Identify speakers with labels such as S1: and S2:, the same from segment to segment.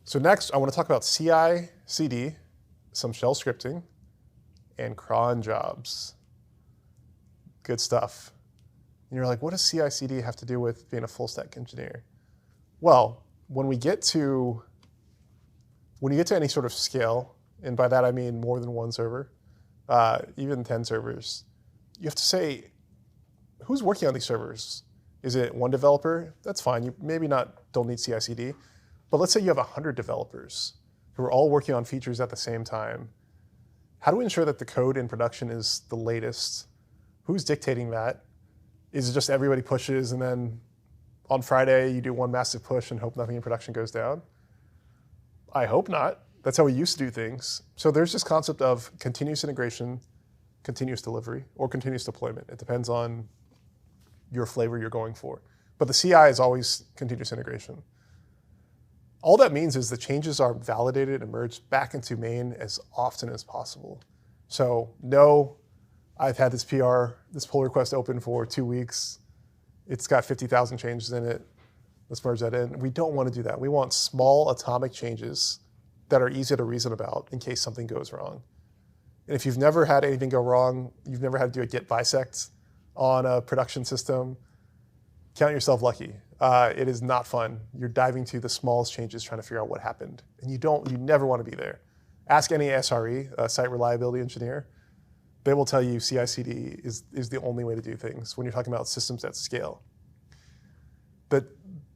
S1: So next, I want to talk about CI/CD, some shell scripting, and cron jobs. Good stuff. And you're like, what does CI/CD have to do with being a full stack engineer? Well, when you get to any sort of scale, and by that I mean more than one server, even 10 servers, you have to say, who's working on these servers? Is it one developer? That's fine. You maybe don't need CI/CD. But let's say you have 100 developers who are all working on features at the same time. How do we ensure that the code in production is the latest? Who's dictating that? Is it just everybody pushes and then on Friday you do one massive push and hope nothing in production goes down? I hope not. That's how we used to do things. So there's this concept of continuous integration, continuous delivery, or continuous deployment. It depends on your flavor you're going for. But the CI is always continuous integration. All that means is the changes are validated and merged back into main as often as possible. So no, I've had this PR, this pull request open for 2 weeks. It's got 50,000 changes in it. Let's merge that in. We don't want to do that. We want small atomic changes that are easy to reason about in case something goes wrong. And if you've never had anything go wrong, you've never had to do a git bisect on a production system, count yourself lucky. It is not fun. You're diving to the smallest changes trying to figure out what happened. And you never want to be there. Ask any SRE, a site reliability engineer. They will tell you CI/CD is the only way to do things when you're talking about systems at scale. But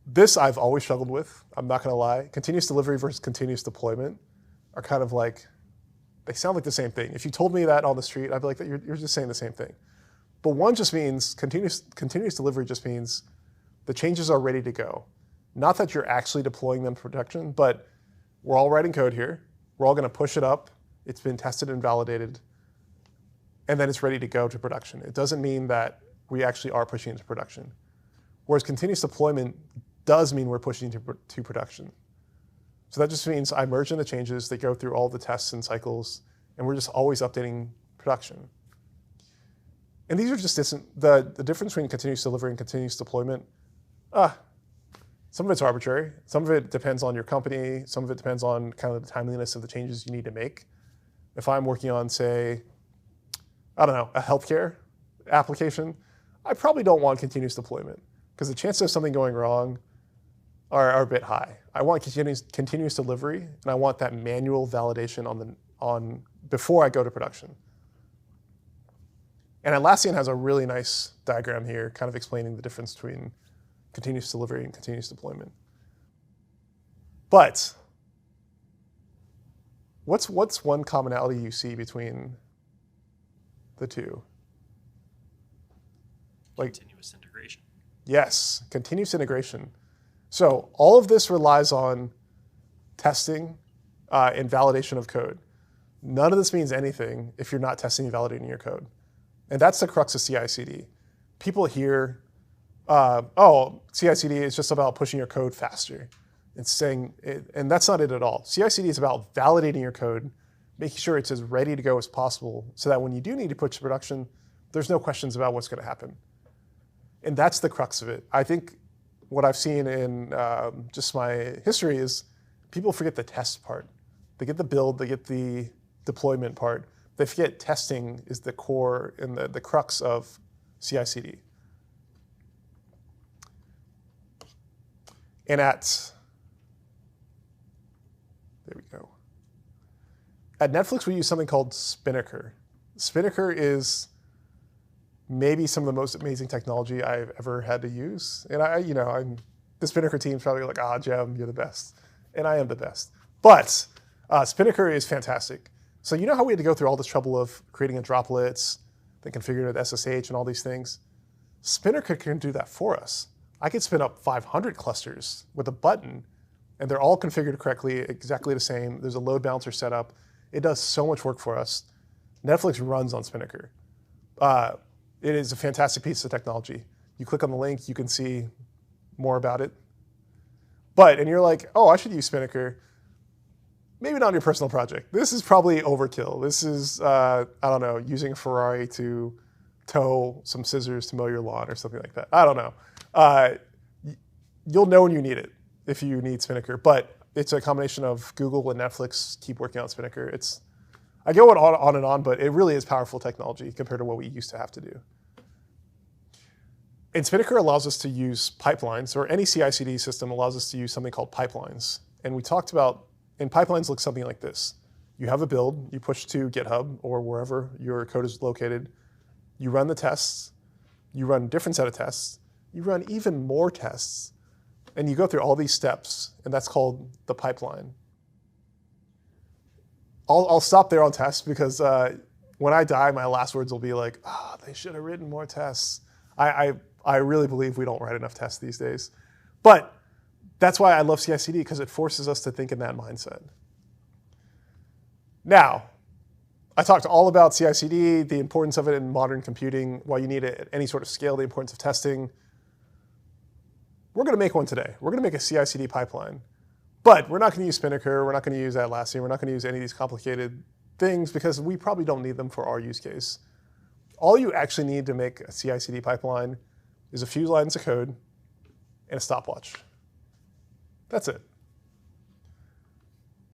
S1: this I've always struggled with, I'm not gonna lie. Continuous delivery versus continuous deployment are kind of like, they sound like the same thing. If you told me that on the street, I'd be like, you're just saying the same thing. But one just means, continuous delivery just means the changes are ready to go. Not that you're actually deploying them to production, but we're all writing code here. We're all gonna push it up. It's been tested and validated. And then it's ready to go to production. It doesn't mean that we actually are pushing into production. Whereas continuous deployment does mean we're pushing to production. So that just means I merge in the changes, they go through all the tests and cycles, and we're just always updating production. And these are just the difference between continuous delivery and continuous deployment. Some of it's arbitrary. Some of it depends on your company. Some of it depends on kind of the timeliness of the changes you need to make. If I'm working on, say, I don't know, a healthcare application, I probably don't want continuous deployment because the chances of something going wrong are a bit high. I want continuous delivery, and I want that manual validation before I go to production. And Atlassian has a really nice diagram here kind of explaining the difference between continuous delivery and continuous deployment. But what's one commonality you see between the two? Like,
S2: continuous integration.
S1: Yes, continuous integration. So all of this relies on testing and validation of code. None of this means anything if you're not testing and validating your code. And that's the crux of CI/CD. People hear, oh, CI/CD is just about pushing your code faster. And that's not it at all. CI/CD is about validating your code, making sure it's as ready to go as possible so that when you do need to push to production, there's no questions about what's going to happen. And that's the crux of it. I think what I've seen in just my history is people forget the test part. They get the build, they get the deployment part. They forget testing is the core and the crux of CI/CD. And there we go. At Netflix, we use something called Spinnaker. Spinnaker is maybe some of the most amazing technology I've ever had to use. And the Spinnaker team's probably like, Jem, you're the best. And I am the best. But Spinnaker is fantastic. So you know how we had to go through all this trouble of creating a droplets, then configuring it with SSH and all these things? Spinnaker can do that for us. I could spin up 500 clusters with a button, and they're all configured correctly, exactly the same. There's a load balancer set up. It does so much work for us. Netflix runs on Spinnaker. It is a fantastic piece of technology. You click on the link, you can see more about it. And you're like, oh, I should use Spinnaker. Maybe not on your personal project. This is probably overkill. This is, I don't know, using a Ferrari to tow some scissors to mow your lawn or something like that. I don't know. You'll know when you need it if you need Spinnaker. But it's a combination of Google and Netflix keep working on Spinnaker. I go on and on, but it really is powerful technology compared to what we used to have to do. And Spinnaker allows us to use pipelines, or any CI/CD system allows us to use something called pipelines. And we talked about, and pipelines look something like this. You have a build, you push to GitHub or wherever your code is located, you run the tests, you run a different set of tests, you run even more tests, and you go through all these steps, and that's called the pipeline. I'll stop there on tests because when I die, my last words will be like, they should have written more tests. I really believe we don't write enough tests these days. But that's why I love CI/CD, because it forces us to think in that mindset. Now, I talked all about CI/CD, the importance of it in modern computing, why you need it at any sort of scale, the importance of testing. We're going to make one today. We're going to make a CI/CD pipeline. But we're not going to use Spinnaker. We're not going to use Atlassian. We're not going to use any of these complicated things because we probably don't need them for our use case. All you actually need to make a CI/CD pipeline is a few lines of code and a stopwatch. That's it.